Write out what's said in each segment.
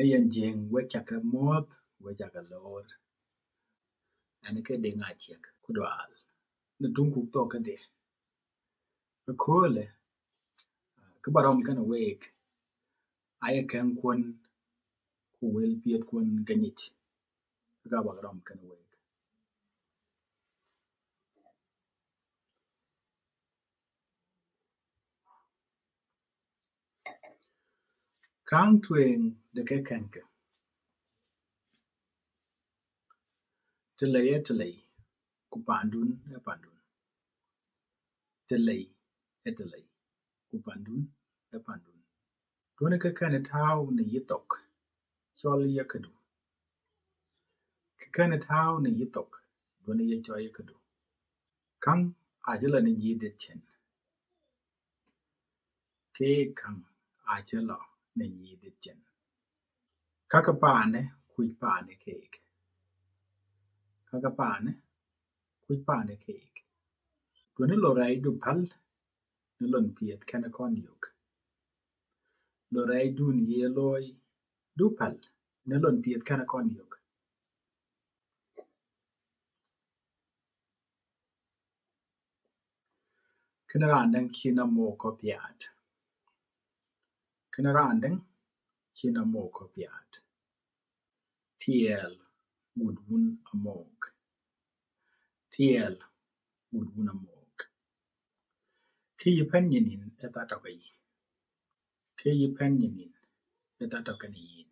Eyan jeng wechaka moth wechaka lor an ke ding achiek kudwal ne tunku to kade kole ke barom kana wek aye ken kwon ku wel piet kwon kanyit ga barom kana wek kang twen de ke kenke telay ku pandun e pandun telay etelay ku pandun e pandun done ke kana taw ne yitok chol yakadu ke kana taw ne yitok done ye choy yakadu kang ajela ne yidet chen ke kang ajela ne yidet chen kaka pane kuj pane kek kaka pane kuj pane kek dwani lorai du pal ni lon piet kana kon yok lorai dun ye loy du pal ni lon piet kana kon yok kana randang kina mo ko piat kana randang kina mo ko piat tiel gudwun amok tiel gudwun amok ki yipen yinin etatokai ki yipen yinin etatokani yin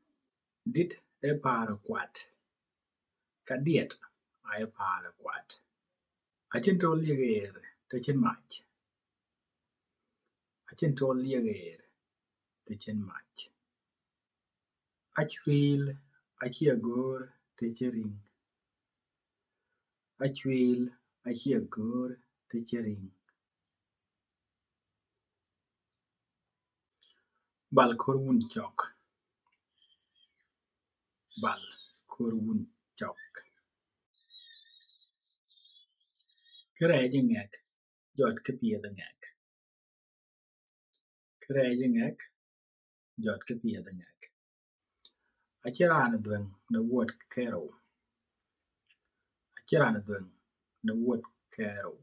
dit e paro kwat kadiet ai paro kwat achin to lieger te chen mach achin to lieger te chen mach achwil achiagor te chering achwil achiagor te chering bal kor wun chok bal kor wun chok kereje ngek jot ke piedho ngek kereje ngek jot ke piedho ngek achiran dweng na wuot kero achiran dweng na wuot kero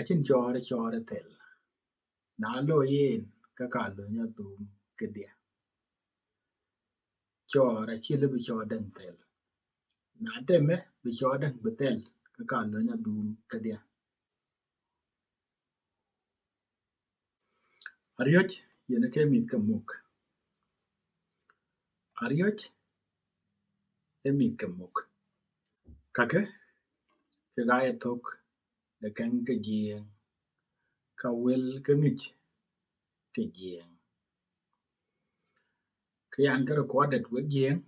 achin chore tel na lo yen kaka lo nyathum kedia chor achiel bi choden tel na teme bi choden betel kaka lo nyathum kedia ariyoch yene ke mit kamuk ariyoch e mit kamuk kake ke gaye tok de kan ke jieng ka wel ke ngich ke jieng ke yan ke recorded we jieng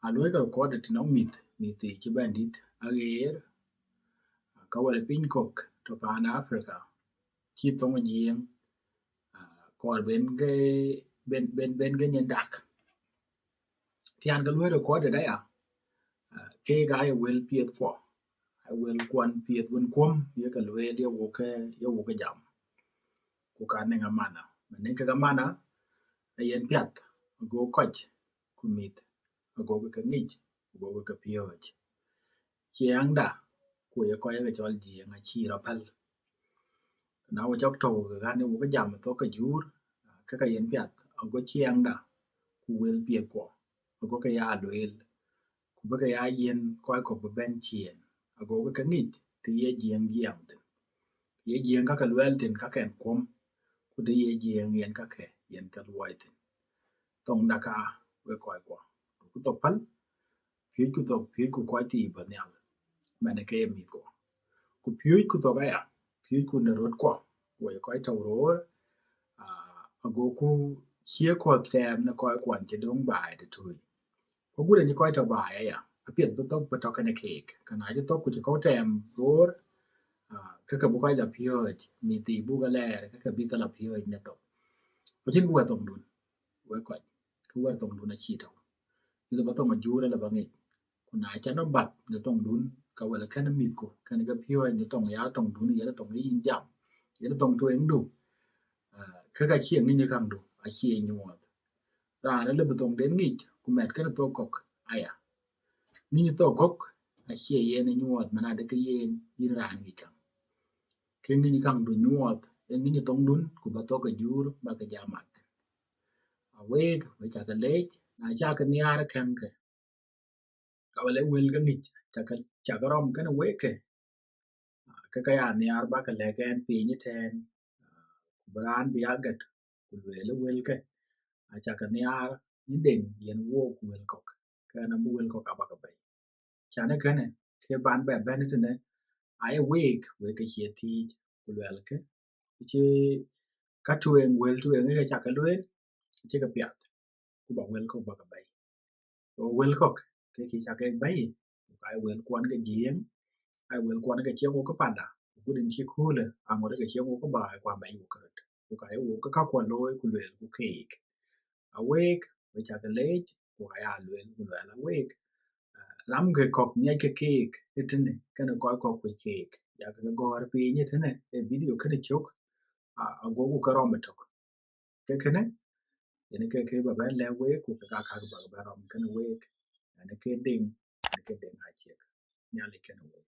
alwe ka recorded no mit ke bandit ager ka wala piny kok to pan Africa chi tong jieng kor ben ke nyen dak yan ka lwe recorded aya ke ga ye wel piet fo ai wel kwan piet wen kwom ye ka lwe ye wo ke jam ku ka ne ngamana ne ke ngamana yen piat go koch kumit go ke ngich go ke pioj chiang da ku ye ko ye chol jieng a chi ra pal na wo chok to ga ne wo ke jam to ka jur ka yen piat go chiang da ku wel piet ko go ke ya lwel ku be ke ya yen ko ko be ben chien go ke ngich ti ye jieng jiang tin ye jieng ka lwel tin ka ken kom ku de ye jieng yen ka ke yen ka lwai tin tong da ka we ko ku to pal phiếu ku ko ti ba nyal mane ke mi ko ku phiếu ku to ga ya phiếu ku ne rot ko we ko to ro go ku chia ko tem na ko kwan che dong bai de tu ko gu de ni ko to bai ya a piet bu to ka ne ke kana je to ku je ko tem ro ka ka bu ko da phiếu mi ti bu ga le ka bi ka la phiếu ne to ko chin ku tong dun we ko ku wa tong dun na chi to ni ba to ma ju la ba ngi kuna cha no bat ne tong dun ka wala kana mit ko kana ga phiyo ne tong ya tong dun ya tong yin jam yen tong twen du ka chi ngi ni kang du a chi nyuot ra le betong den ngi ku met ka to kok aya ni to kok a chi yen nyuot mana de ka yen yin ran ngi kang ke ngi kang du nyuot en ngi tong dun ku ba to ka jur ba ka jamat a weg we cha ka lech na cha ka niar kan ka wale wel ga ngi cha ka rom kan we ka ya niar ba ka le gen pi ni ten bran bi agat ku wel ka a cha ka niar ni den yen wo ku wel kok ka na mu wel kok aba ka bai cha na ka ne ke ban ba ben ne ai we ka che ti ku wel ka che ka tuen ga cha ka luen che ka pya ku ba wel kok ba ka bai o wel kok ke cha ka bai ai wel kwan ga jien ai wel kwan ga che ko ka panda ku den chi ku le a mo ga che ko ba kwa mai ku ka ku ka ai ka kwa loy ku wel ku ke awake we cha the late ku ya luen ku la awake ram ge kok nye ke kek itene kana ko ko ku kek ya ga gor pi nye tene e video kana chok a go ku karom tok ke kene ene ke ba ba le we ku ka ba ba rom kana we ene ke ding a chek nya le kana we